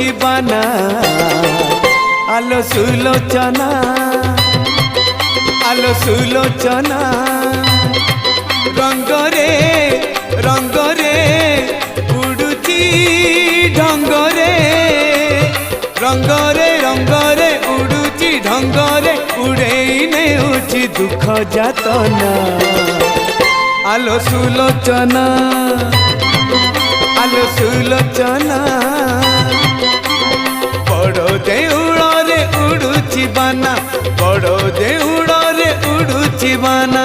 उड़ुची बाना आलो सुलोचना आलो सुलोचना रंगरे रंगरे उड़ुची ढंगरे रंगरे रंगरे उड़ुची ढंगरे उड़ेई नेउची दुख जातना आलो सुलोचना आलो सुलोचना बड़ो देउड़ रे उड़ुची बाना बड़ो देउड़ रे उड़ुची बाना।